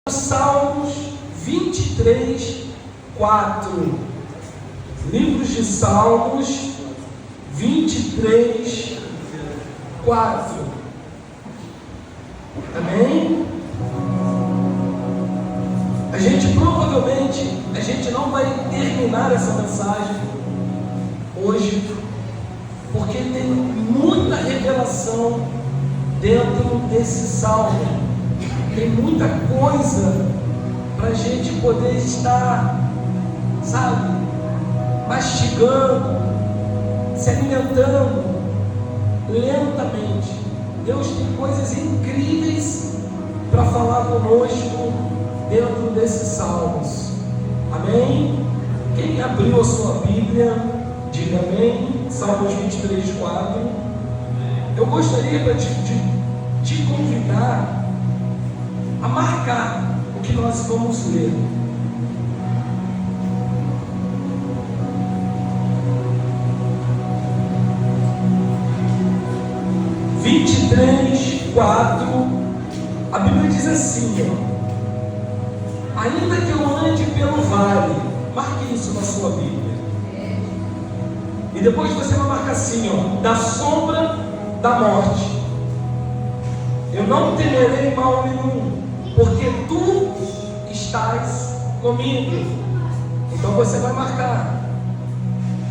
Salmos 23, 4. Livros de Salmos 23, 4. Amém? Provavelmente, a gente não vai terminar essa mensagem hoje, porque tem muita revelação dentro desse salmo. Tem muita coisa para a gente poder estar, mastigando, se alimentando lentamente. Deus tem coisas incríveis para falar conosco dentro desses salmos. Amém? Quem abriu a sua Bíblia, diga amém. Salmos 23, 4. Eu gostaria de te convidar a marcar o que nós vamos ler. A Bíblia diz assim, ainda que eu ande pelo vale, marque isso na sua Bíblia, e depois você vai marcar assim, da sombra da morte, eu não temerei mal nenhum, porque tu estás comigo. Então você vai marcar,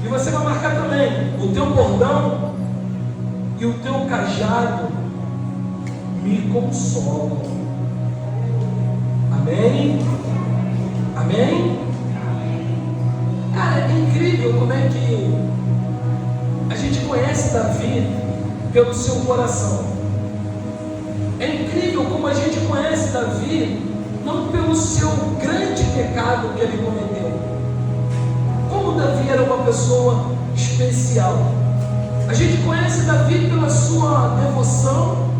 e você vai marcar também o teu bordão e o teu cajado me consolam. Amém? Amém? Cara, é incrível como é que a gente conhece Davi pelo seu coração. É incrível como a gente conhece Davi não pelo seu grande pecado que ele cometeu. Como Davi era uma pessoa especial. A gente conhece Davi pela sua devoção.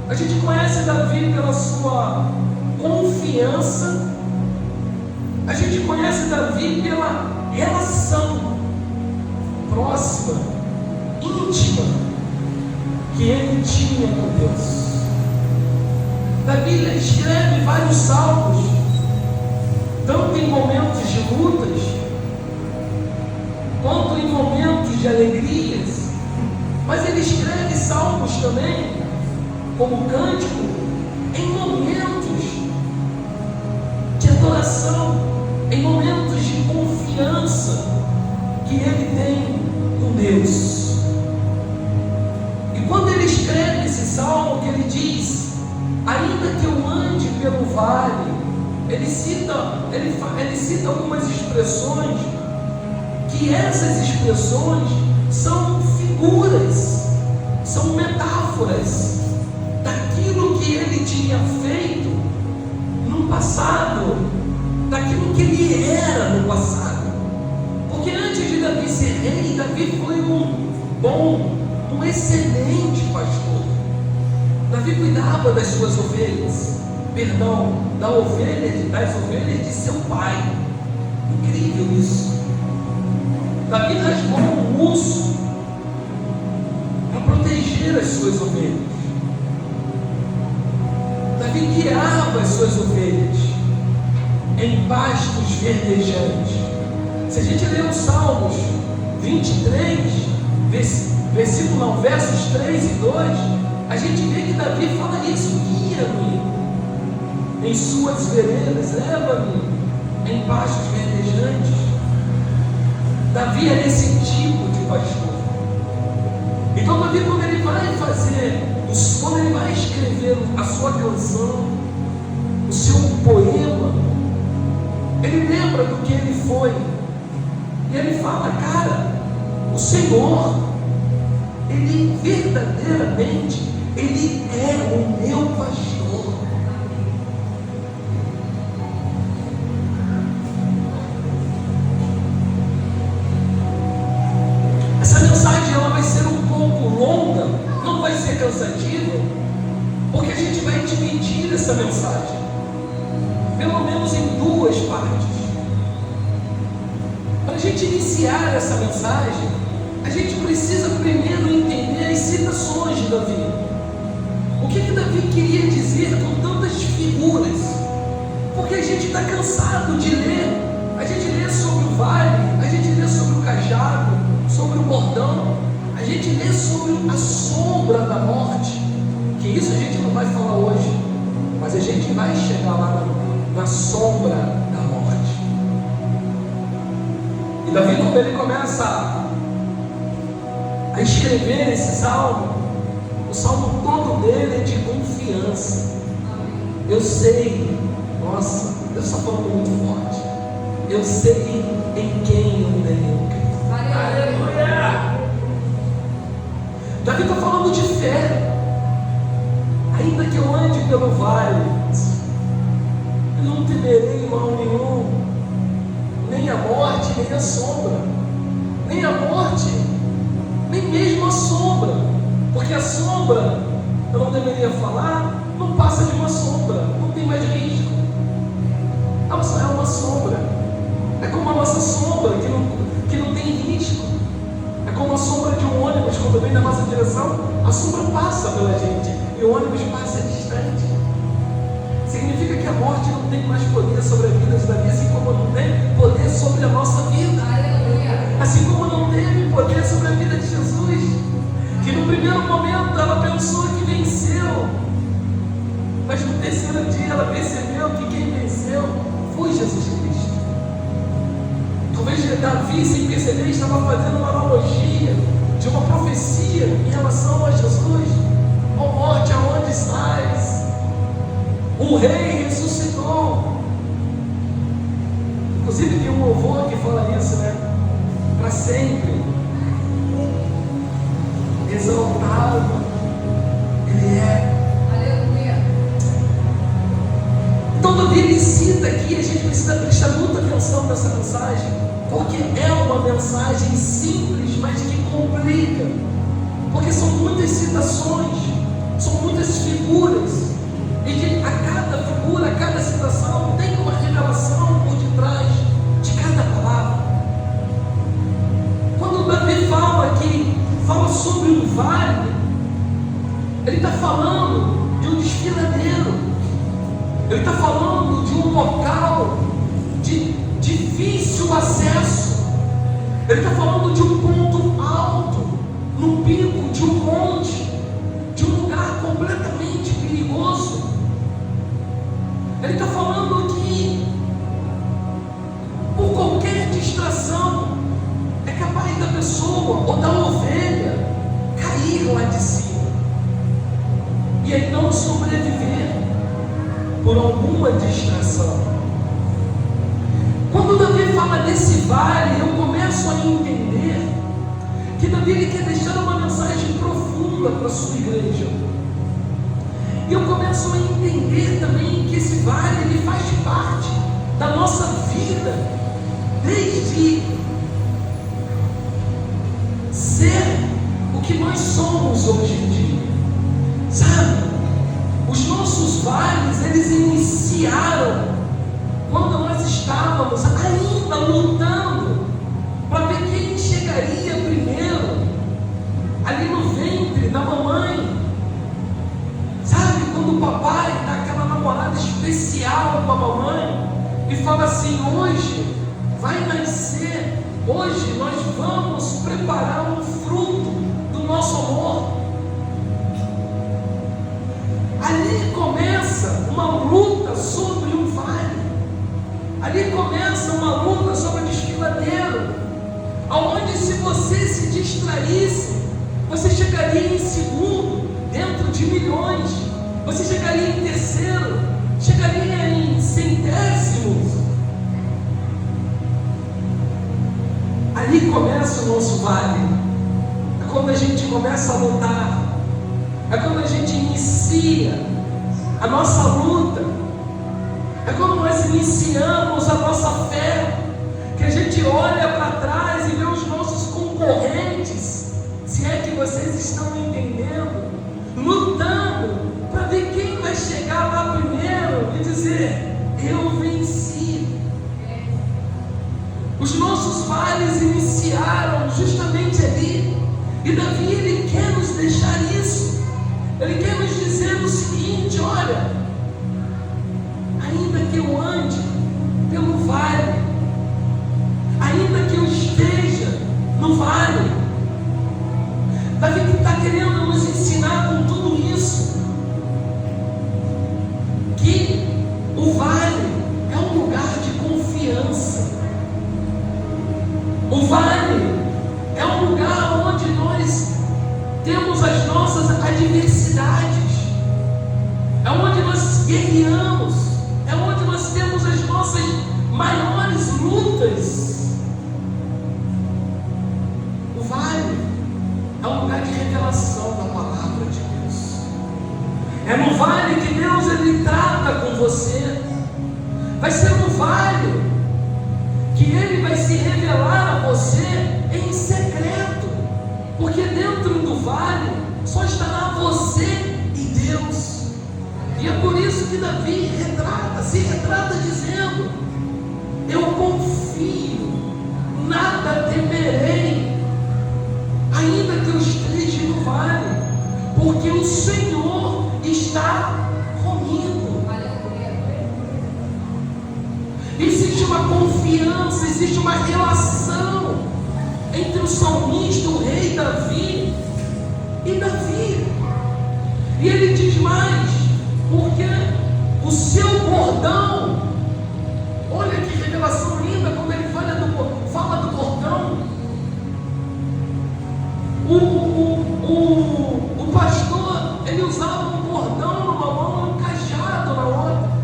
A gente conhece Davi pela sua confiança. A gente conhece Davi pela relação próxima, íntima que ele tinha com Deus. Davi escreve vários salmos, tanto em momentos de lutas, quanto em momentos de alegrias, mas ele escreve salmos também, como cântico, em momentos de adoração, em momentos de confiança que ele tem com Deus. E quando ele escreve esse salmo, que ele diz, ainda que eu ande pelo vale, ele cita algumas expressões, que essas expressões são figuras, são metáforas daquilo que ele tinha feito no passado, daquilo que ele era no passado. Porque antes de Davi ser rei, Davi foi um excelente pastor. Davi cuidava das suas ovelhas, das ovelhas de seu pai. Incrível isso. Davi rasgou um urso para proteger as suas ovelhas. Davi guiava as suas ovelhas em pastos verdejantes. Se a gente ler os Salmos 23, versos 3 e 2, a gente vê que Davi fala isso: guia-me em suas veredas, leva-me em pastos verdejantes. Davi era esse tipo de pastor. Então Davi, quando ele vai escrever a sua canção, o seu poema, ele lembra do que ele foi, e ele fala, cara, o Senhor, ele verdadeiramente, ele é o meu pastor. Essa mensagem ela vai ser um pouco longa, não vai ser cansativa, porque a gente vai dividir essa mensagem pelo menos em duas partes. Para a gente iniciar essa mensagem, a gente precisa primeiro entender as citações de Davi. O que Davi queria dizer com tantas figuras? Porque a gente está cansado de ler. A gente lê sobre o vale, a gente lê sobre o cajado, sobre o bordão, a gente lê sobre a sombra da morte. Que isso a gente não vai falar hoje, mas a gente vai chegar lá na sombra da morte. E Davi, quando ele começa a escrever esse salmo, o salmo todo dele é de confiança. Eu sei, nossa, Deus está falando muito forte. Eu sei em quem eu devo crer. Aleluia! Davi está falando de fé. Ainda que eu ande pelo vale, eu não temerei mal nenhum, nem a morte, nem a sombra, nem a morte, nem mesmo a sombra, porque a sombra, eu não deveria falar, não passa de uma sombra, não tem mais risco. Ela só é uma sombra. É como a nossa sombra que não tem risco. É como a sombra de um ônibus, quando vem na nossa direção, a sombra passa pela gente e o ônibus passa distante. Significa que a morte não tem mais poder sobre a vida de Davi, assim como não tem poder sobre a nossa vida. Assim como não teve poder sobre a vida de Jesus, que no primeiro momento ela pensou que venceu, mas no terceiro dia ela percebeu que quem venceu foi Jesus Cristo. Talvez Davi, sem perceber, estava fazendo uma analogia de uma profecia em relação a Jesus. Ó morte, aonde estás? O rei ressuscitou. Inclusive tem um louvor que fala isso, né? Para sempre exaltado Ele é. Aleluia. Então Davi ele cita aqui, a gente precisa prestar muita atenção nessa mensagem, porque é uma mensagem simples, mas que complica, porque são muitas citações, são muitas figuras, e que a cada figura, a cada citação tem uma revelação por detrás de cada palavra. Quando Davi fala aqui, fala sobre um vale, ele está falando de um desfiladeiro, ele está falando de um local de difícil acesso, ele está falando de um ponto alto, no pico de um monte, de um lugar completamente perigoso. Ele está falando que por qualquer distração é capaz da pessoa ou da ovelha cair lá de cima e aí não sobreviver por alguma distração. Quando Davi fala desse vale, eu começo a entender que Davi ele quer deixar uma mensagem profunda para a sua igreja. E eu começo a entender também que esse vale ele faz parte da nossa vida, desde ser o que nós somos hoje em dia. Sabe? Os nossos vales, eles iniciaram quando nós estávamos ainda lutando para ver quem chegaria primeiro ali no ventre da mamãe. Sabe, quando o papai dá aquela namorada especial com a mamãe e fala assim: hoje vai nascer, hoje nós vamos preparar um fruto do nosso amor. Ali começa uma luta sobre um vale. Ali começa uma luta sobre o desfiladeiro, aonde se você se distraísse, você chegaria em segundo dentro de milhões, você chegaria em terceiro, chegaria em centésimos. Ali começa o nosso vale. É quando a gente começa a lutar, é quando a gente inicia a nossa luta, é quando nós iniciamos a nossa fé, que a gente olha para trás e vê os nossos concorrentes, se é que vocês estão entendendo, lutando para ver quem vai chegar lá primeiro e dizer: eu venci. Os nossos vales iniciaram justamente ali, e Davi ele quer nos deixar isso. Ele quer nos dizer o seguinte: olha, ainda que eu ande Deus. O vale é um lugar de revelação da palavra de Deus. É no vale que Deus ele trata com você. Vai ser no vale que Ele vai se revelar a você em secreto, porque dentro do vale só estará você e Deus. E é por isso que Davi se retrata dizendo: eu confio, nada temerei, ainda que eu esteja no vale, porque o Senhor está comigo. Existe uma confiança, existe uma relação entre o salmista, o rei Davi e Davi. E ele diz mais, porque o seu bordão, olha que revelação linda quando ele fala do bordão. O pastor, ele usava um bordão numa mão e um cajado na outra.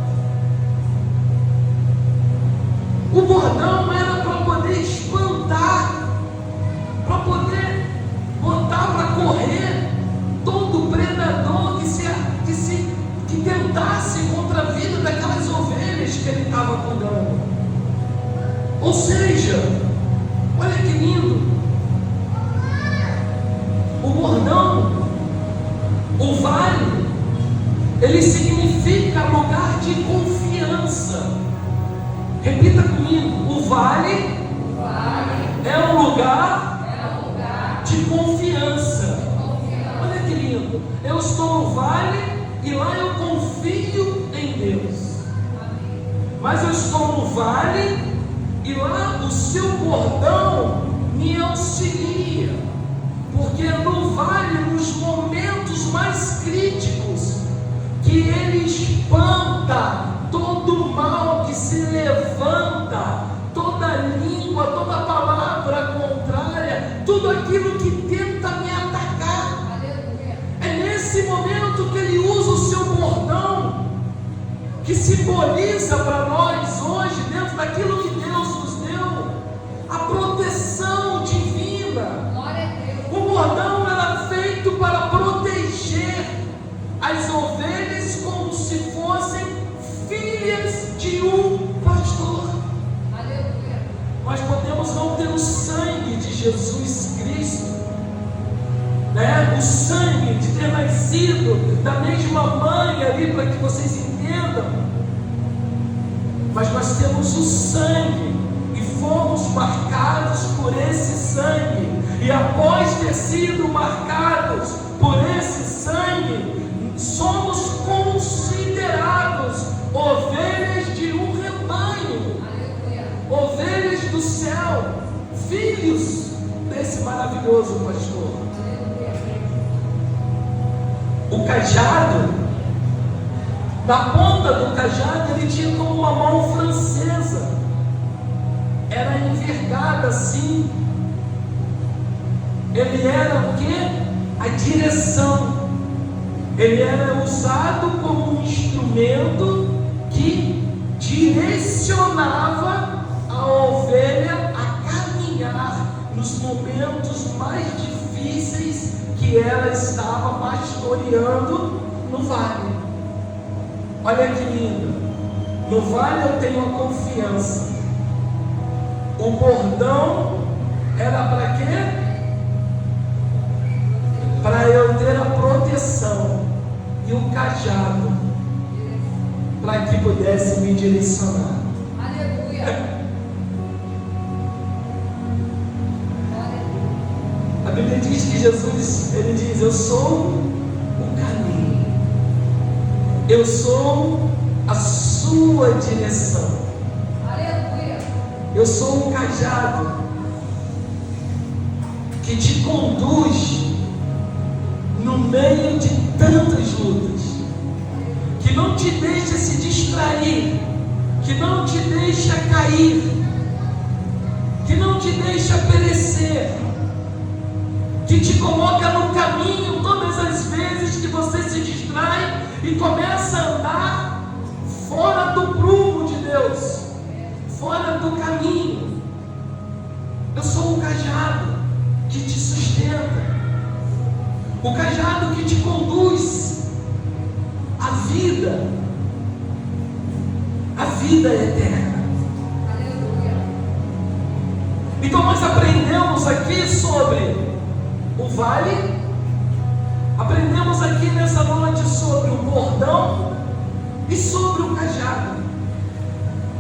O bordão era para poder espantar, para poder botar para correr todo predador que tentasse contra a vida daquelas ovelhas que ele estava cuidando. Ou seja, olha que lindo, o bordão, o vale, ele significa lugar de confiança. Repita comigo: o vale é um lugar de confiança. Olha que lindo, eu estou no vale e lá eu confio em Deus. Mas eu estou no vale e lá o seu bordão me auxilia, porque no vale, nos momentos mais críticos, que ele espanta todo mal que se levanta, toda língua, toda palavra contrária, tudo aquilo que tenta me atacar. É nesse momento que ele usa o seu bordão, que simboliza para nós hoje, dentro daquilo que Deus nos deu, a proteção divina. O bordão era feito para proteger as ovelhas como se fossem filhas de um pastor. Nós podemos não ter o sangue de Jesus Cristo, né? O sangue de ter nascido da mesma mãe ali, para que vocês entendam, mas nós temos o sangue e fomos marcados por esse sangue, e após ter sido marcados por esse sangue, somos considerados ovelhas de um rebanho, ovelhas do céu, filhos desse maravilhoso pastor. O cajado, na ponta do cajado, ele tinha como uma mão francesa, era envergada assim. Ele era o que? A direção. Ele era usado como um instrumento que direcionava a ovelha a caminhar nos momentos mais difíceis que ela estava pastoreando no vale. Olha que lindo, no vale eu tenho a confiança. O bordão era para quê? Para eu ter a proteção, e o cajado para que pudesse me direcionar. Aleluia. A Bíblia diz que Jesus, ele diz: eu sou o caminho, eu sou a sua direção. Aleluia. Eu sou um cajado que te conduz no meio de tantas lutas, que não te deixa se distrair, que não te deixa cair, que não te deixa perecer, que te coloca no caminho todas as vezes que você se distrai e começa a andar fora do prumo de Deus, fora do caminho. Eu sou o cajado que te sustenta, o cajado que te conduz à vida, a vida eterna. Então nós aprendemos aqui sobre o vale, aprendemos aqui nessa noite sobre o bordão e sobre o cajado.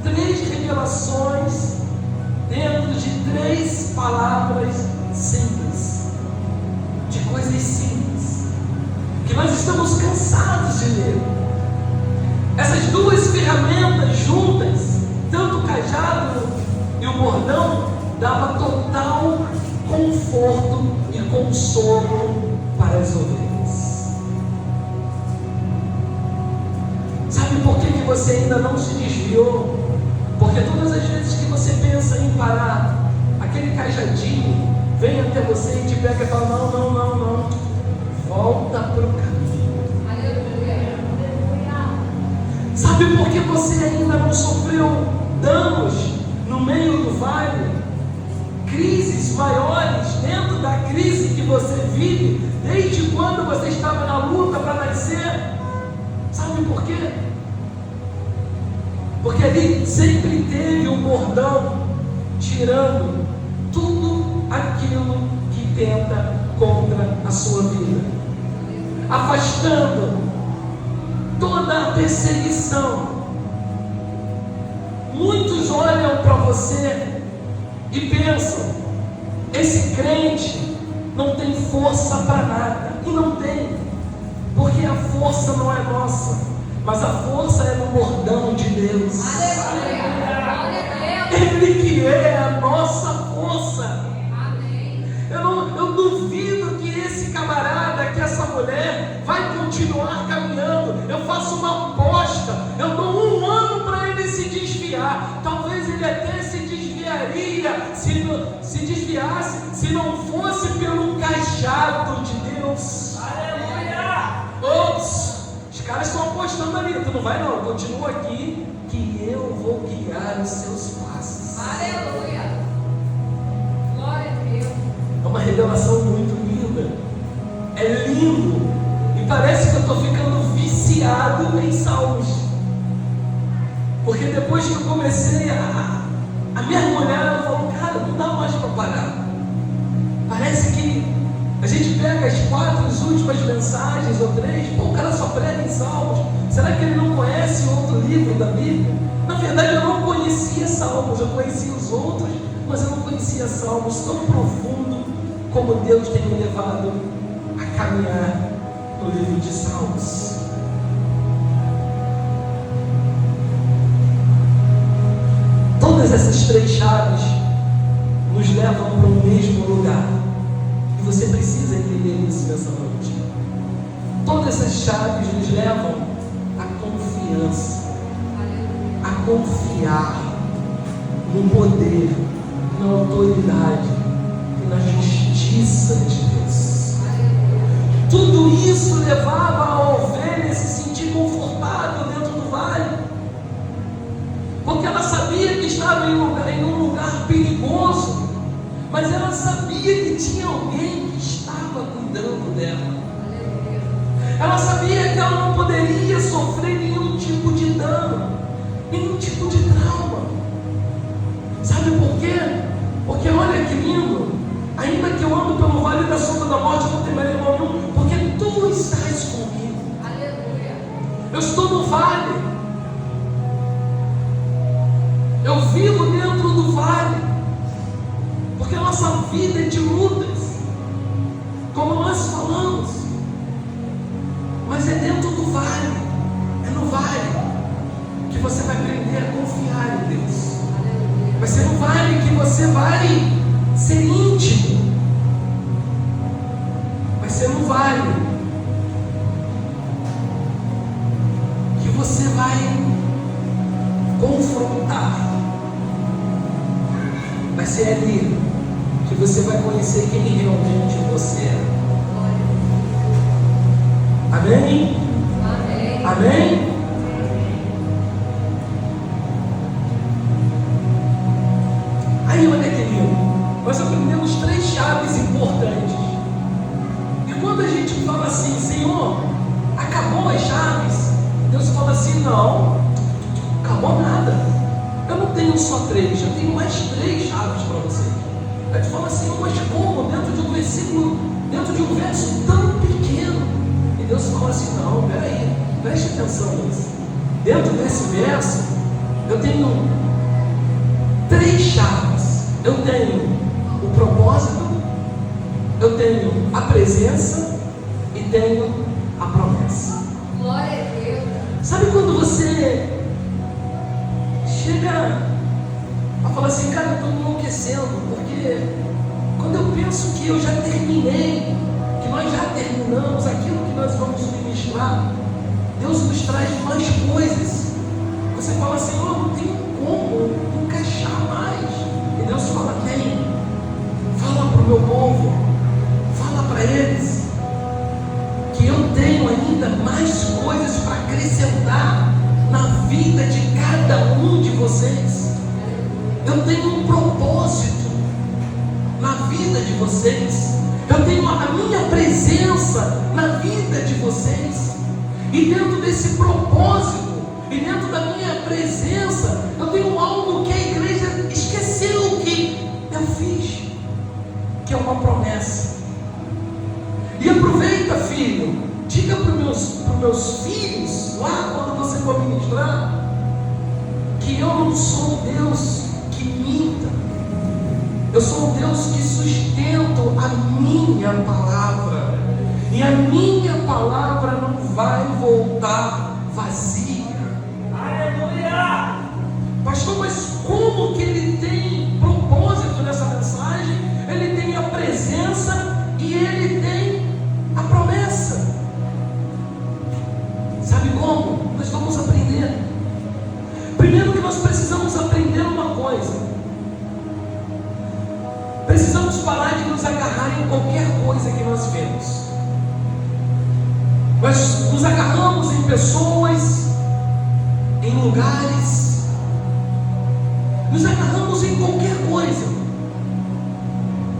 3 revelações dentro de 3 palavras simples, de coisas simples, que nós estamos cansados de ler. Essas 2 ferramentas juntas, tanto o cajado e o bordão, dava total conforto e consolo para as ovelhas. Sabe por que você ainda não se desviou? Porque todas as vezes que você pensa em parar, aquele cajadinho vem até você e te pega e fala: não, volta para o caminho. Sabe por que você ainda não sofreu danos no meio do vale? Crises maiores dentro da crise que você vive, desde quando você estava na luta para nascer. Sabe por quê? Porque ali sempre teve um bordão tirando tudo aquilo que tenta contra a sua vida, afastando toda a perseguição. Muitos olham para você e pensam: esse crente não tem força para nada. E não tem, porque a força não é nossa, mas a força é no bordão de Deus. Ele que é a nossa força. Eu duvido que esse camarada, que essa mulher vai continuar caminhando. Eu faço uma aposta, eu dou 1 ano para ele se desviar. Talvez ele até se desviaria, se desviasse, se não fosse pelo cajado de Deus. Aleluia! Ops, os caras estão apostando ali. Tu não vai não, continua aqui que eu vou guiar os seus passos. Aleluia! Glória a Deus! É uma revelação muito linda. É lindo. E parece que eu estou ficando viciado em salmos. Porque depois que eu comecei a mergulhar, eu falo: cara, não dá mais para parar. Parece que a gente pega as 4 últimas mensagens ou 3, o cara só prega em Salmos. Será que ele não conhece outro livro da Bíblia? Na verdade, eu não conhecia Salmos, eu conhecia os outros, mas eu não conhecia Salmos tão profundo como Deus tem me levado a caminhar no livro de Salmos. Todas essas 3 chaves nos levam para o mesmo lugar. E você precisa entender isso nessa noite. Todas essas chaves nos levam à confiança, a confiar no poder, na autoridade e na justiça de Deus. Tudo isso levava a ovelha a se sentir confortável dentro do vale, porque ela sabia que estava em um lugar perigoso, mas ela sabia que tinha alguém que estava cuidando dela. Ela sabia que ela não poderia sofrer nenhum tipo de dano, nenhum tipo de trauma. Sabe por quê? Porque olha que lindo. Ainda que eu ando pelo vale da sombra da morte, não temerei mal nenhum, porque tu estás comigo. Aleluia. Eu estou no vale. Eu vivo dentro do vale, porque a nossa vida é de lutas, como nós falamos, mas é dentro do vale, é no vale que você vai aprender a confiar em Deus. Vai ser no vale que você vai ser íntimo, vai ser no vale que você vai confrontar. Vai ser ali que você vai conhecer quem realmente você é. Amém? Amém? Amém? Aí olha que lindo. Deus fala assim: não, calma nada. Eu não tenho só 3, eu tenho mais 3 chaves para vocês. Aí tu fala assim: mas como? Dentro de um versículo, dentro de um verso tão pequeno. E Deus fala assim: não, peraí, preste atenção nisso. Dentro desse verso, eu tenho 3 chaves. Eu tenho o propósito, eu tenho a presença e tenho a promessa. Glória a Deus. Sabe quando você chega a falar assim: cara, eu estou enlouquecendo, porque quando eu penso que eu já terminei, que nós já terminamos aquilo que nós vamos ministrar, Deus nos traz mais coisas. Você fala assim: eu não tenho como encaixar mais. E Deus fala: tem. Fala para o meu povo, fala para eles que eu tenho ainda mais coisas para acrescentar na vida de cada um de vocês. Eu tenho um propósito na vida de vocês. Eu tenho a minha presença na vida de vocês. E dentro desse propósito e dentro da minha presença, eu tenho algo que a igreja esqueceu que eu fiz, que é uma promessa. E aproveita, filho, diga para os meus filhos lá quando você for ministrar, que eu não sou um Deus que minta. Eu sou um Deus que sustento a minha palavra. E a minha palavra não vai voltar vazia. Aleluia! Pastor, mas como que ele tem propósito nessa mensagem? Ele tem a presença e ele tem a promessa. Sabe como? Nós vamos aprender. Primeiro que nós precisamos aprender uma coisa. Precisamos parar de nos agarrar em qualquer coisa que nós vemos. Nós nos agarramos em pessoas, em lugares, nos agarramos em qualquer coisa.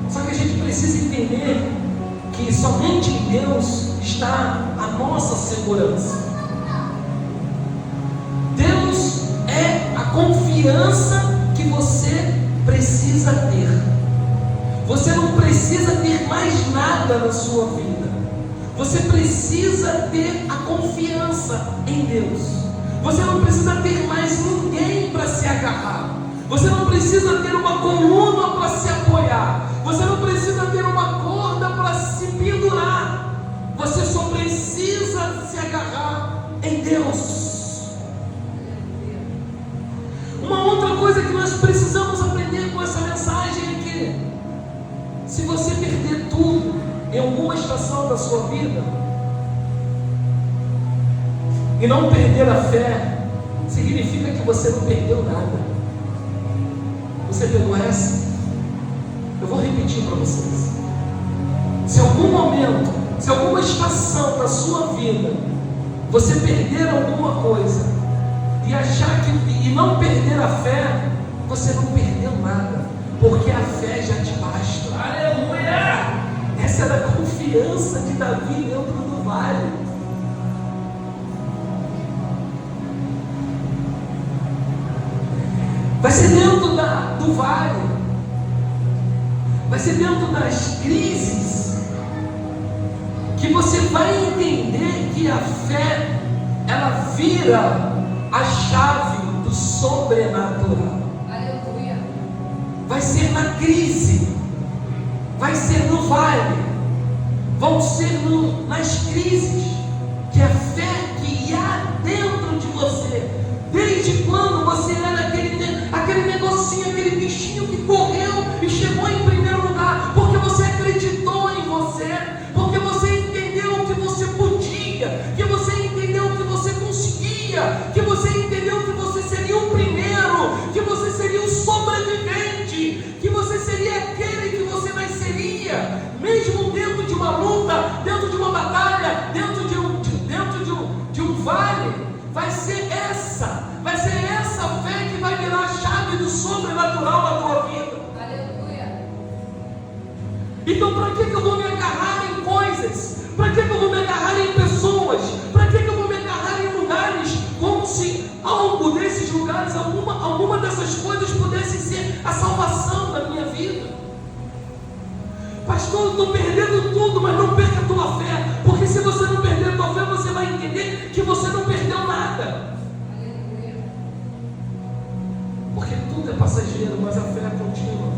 Só que a gente precisa entender que somente em Deus está a nossa segurança. Deus é a confiança que você precisa ter. Você não precisa ter mais nada na sua vida. Você precisa ter a confiança em Deus. Você não precisa ter mais ninguém para se agarrar. Você não precisa ter uma coluna para se apoiar. Você não precisa ter uma corda para se pendurar. Você só precisa se agarrar em Deus. Uma outra coisa que nós precisamos aprender com essa mensagem é que se você perder tudo em alguma estação da sua vida e não perder a fé, significa que você não perdeu nada. Você pegou essa? Eu vou repetir para vocês. Se algum momento, se alguma estação da sua vida você perder alguma coisa e achar que e não perder a fé, você não perdeu nada, porque a fé já te basta. Aleluia! Essa era a confiança de Davi dentro do vale. Vai ser dentro do vale, vai ser dentro das crises que você vai entender que a fé, ela vira a chave do sobrenatural. Aleluia. Vai ser na crise, vai ser no vale, vão ser nas crises que a fé que há dentro de você, desde quando você era aquele negocinho, aquele bichinho que correu e chegou em primeiro lugar, porque você acreditou em você, porque você entendeu que você podia, que você entendeu que você conseguia, que você entendeu que você seria o primeiro, que você seria o sobrevivente, que você seria aquele que você nasceria, mesmo dentro de uma luta, dentro de uma batalha, dentro de um vale. Vai ser essa fé que vai virar a chave do sobrenatural na tua vida. Aleluia. Então, para que eu vou me agarrar em coisas? Para que eu vou me agarrar em pessoas? Para que eu vou me agarrar em lugares Pastor, eu estou perdendo tudo, mas não perca a tua fé. Porque se você não perder a tua fé, você vai entender que você não perdeu nada. Porque tudo é passageiro, mas a fé é contínua.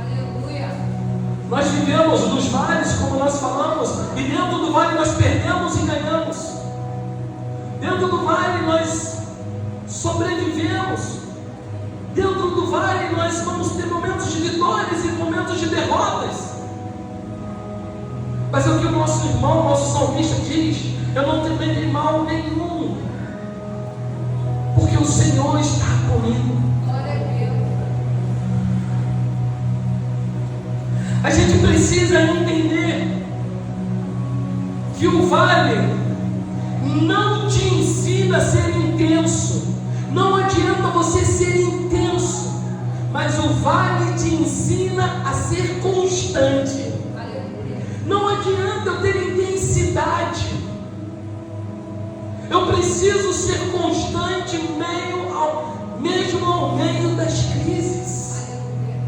Aleluia. Nós vivemos nos vales, como nós falamos, e dentro do vale nós perdemos e ganhamos. Dentro do vale nós sobrevivemos. Dentro do vale nós vamos ter momentos de vitórias e momentos de derrotas. Mas é o que o nosso irmão, o nosso salmista diz: eu não temerei mal nenhum, porque o Senhor está comigo. Glória a Deus. A gente precisa entender que o vale não te ensina a ser intenso. Não adianta você ser intenso, mas o vale te ensina a ser constante. Aleluia. Não adianta eu ter intensidade. Eu preciso ser constante mesmo ao meio das crises. Aleluia.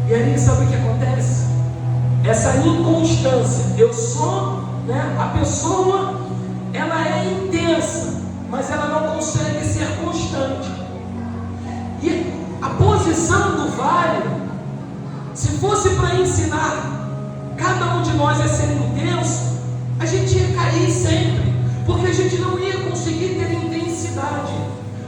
E aí sabe o que acontece? Essa inconstância. Eu sou, a pessoa, ela é intensa, mas ela não consegue ser constante. E a posição do vale, se fosse para ensinar cada um de nós a ser intenso, a gente ia cair sempre, porque a gente não ia conseguir ter intensidade.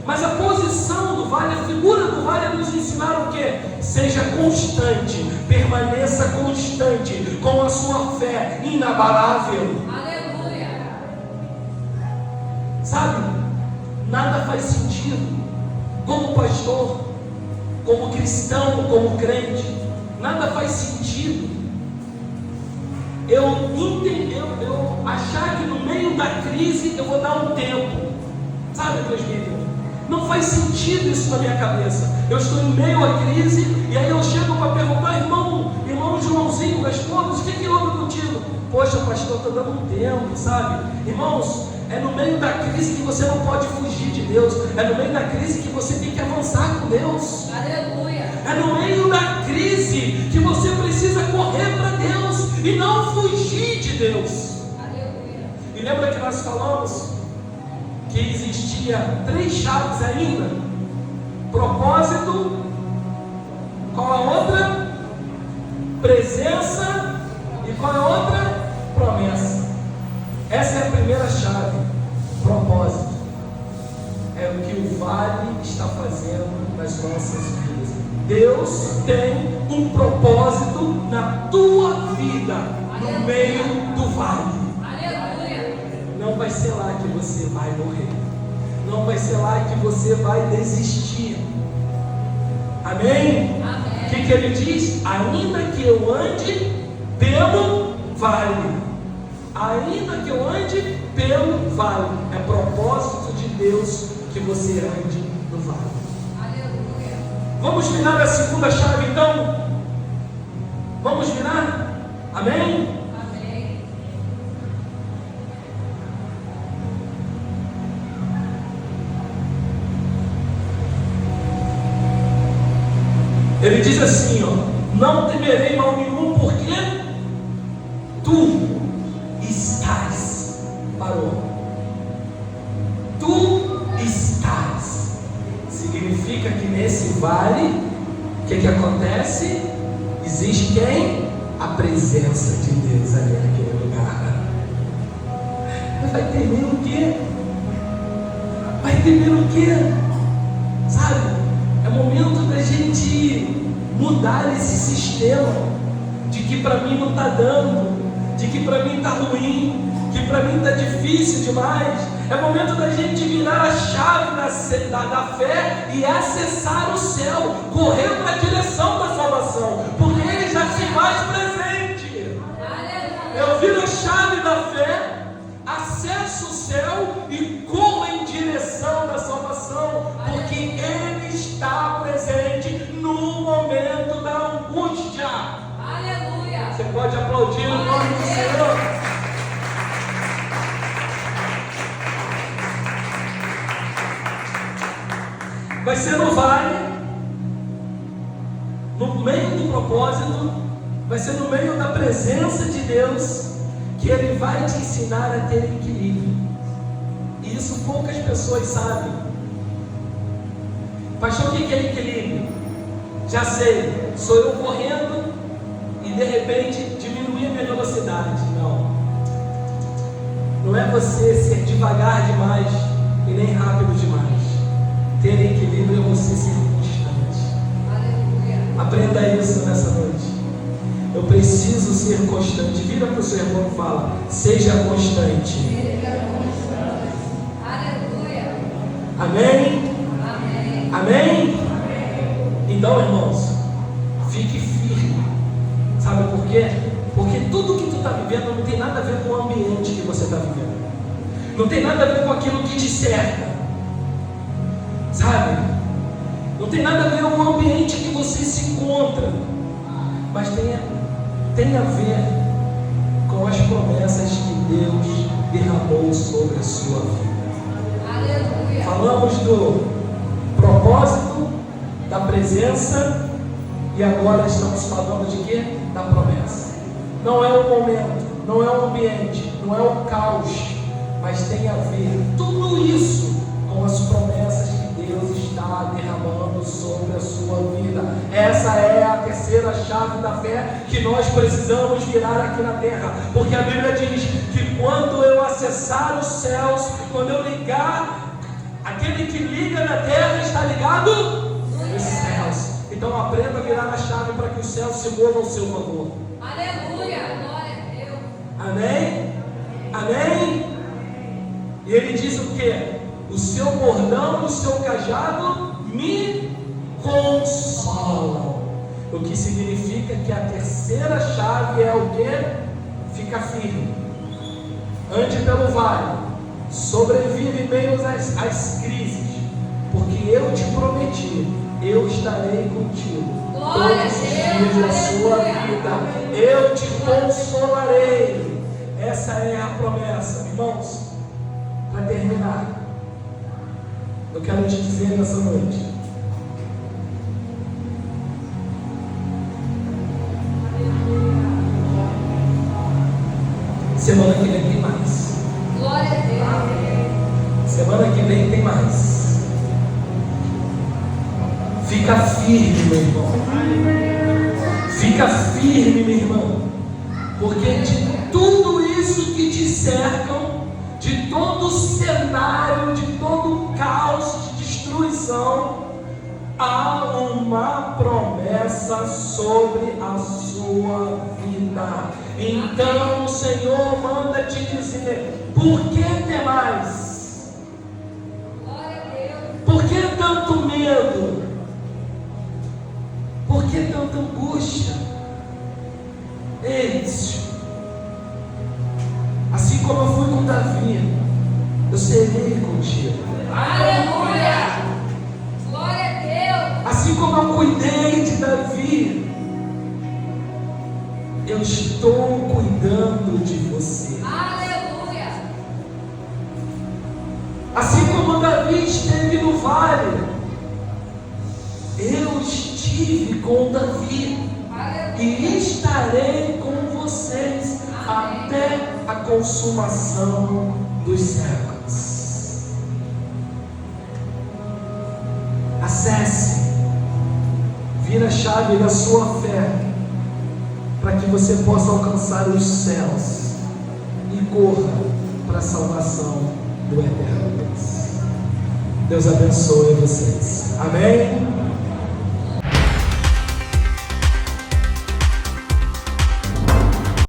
Mas a posição do vale, a figura do vale, é nos ensinar o quê? Seja constante, permaneça constante, com a sua fé inabalável. Aleluia. Sabe, nada faz sentido, como pastor, como cristão, como crente, nada faz sentido eu achar que no meio da crise eu vou dar um tempo, sabe, presbítero? Não faz sentido isso na minha cabeça. Eu estou em meio à crise e aí eu chego para perguntar: irmão Joãozinho, das Flores, o que houve contigo? Poxa, pastor, estou dando um tempo, sabe? Irmãos, é no meio da crise que você não pode fugir de Deus. É no meio da crise que você tem que avançar com Deus. Aleluia. É no meio da crise que você precisa correr para Deus e não fugir de Deus. Aleluia. E lembra que nós falamos que existia 3 chaves ainda? Propósito, qual a outra? Presença, e qual a outra? Promessa. Essa é a primeira chave, propósito. É o que o vale está fazendo nas nossas vidas. Deus tem um propósito na tua vida, no meio do vale. Aleluia. Não vai ser lá que você vai morrer. Não vai ser lá que você vai desistir. Amém? Amém. O que ele diz? Ainda que eu ande pelo vale. Ainda que eu ande pelo vale. É propósito de Deus que você ande no vale. Aleluia. Vamos virar a segunda chave então? Vamos virar? Amém? Amém. Ele diz assim, não temerei mal nenhum, porque tu estás, parou. Tu estás. Significa que nesse vale, o que acontece? Existe quem? A presença de Deus ali naquele lugar. Vai temer o quê? Vai temer o quê? Sabe? É momento da gente mudar esse sistema de que para mim não está dando, de que para mim está ruim, que para mim está difícil demais. É momento da gente virar a chave da fé e acessar o céu, correr para a direção da salvação, porque Ele já se faz presente. Eu viro a chave da fé, acesso o céu e corro em direção da salvação, porque Ele está presente no momento da angústia. Aleluia. Você pode aplaudir o nome do Senhor. Vai ser no vale propósito, vai ser no meio da presença de Deus que Ele vai te ensinar a ter equilíbrio. E isso poucas pessoas sabem. Pastor, o que é equilíbrio? Já sei, sou eu correndo e de repente diminuir a minha velocidade. Não é você ser devagar demais e nem rápido demais. Ter equilíbrio é você ser constante. Aleluia. Aprenda isso nessa noite. Eu preciso ser constante. Vira para o seu irmão e fala: seja constante. Aleluia. Amém? Amém. Amém? Então, irmãos, fique firme. Sabe por quê? Porque tudo que tu está vivendo não tem nada a ver com o ambiente que você está vivendo. Não tem nada a ver com aquilo que te cerca. Sabe? Não tem nada a ver com o ambiente que você se encontra. Mas tem a ver com as promessas que Deus derramou sobre a sua vida. Aleluia. Falamos do propósito, da presença, e agora estamos falando de quê? Da promessa. Não é o momento, não é o ambiente, não é o caos, mas tem a ver tudo isso com as promessas que Deus está derramando sobre a sua vida. Essa é a terceira chave da fé que nós precisamos virar aqui na terra, porque a Bíblia diz que quando eu acessar os céus, quando eu ligar, aquele que liga na terra está ligado nos céus. Então aprenda a virar a chave para que os céus se movam ao seu favor. Aleluia. Glória a Deus. Amém? Amém? E ele diz o que? O seu bordão e o seu cajado me consolam. O que significa que a terceira chave é o que? Fica firme. Ande pelo vale. Sobrevive em meio às crises. Porque eu te prometi, eu estarei contigo. Glória a Todos os Deus, dias da sua aleluia. vida. Eu te consolarei. Essa é a promessa, irmãos. Para terminar, eu quero te dizer nessa noite: semana que vem tem mais. Glória a Deus. Semana que vem tem mais. Fica firme, meu irmão. Fica firme, minha irmã. Porque de tudo isso que te cercam, de todo o cenário, de todo o caos de destruição, há uma promessa sobre a sua vida. Então o Senhor manda te dizer: por que temais? Glória a Deus. Por que tanto medo? Por que tanta angústia? Eis, assim como eu fui com Davi, eu serei contigo. Aleluia. Glória a Deus. Assim como eu cuidei de Davi, eu estou cuidando de você. Aleluia. Assim como Davi esteve no vale, eu estive com Davi e estarei com vocês até a consumação dos séculos. Acesse, vira a chave da sua fé, para que você possa alcançar os céus e corra para a salvação do eterno Deus. Deus abençoe vocês. Amém?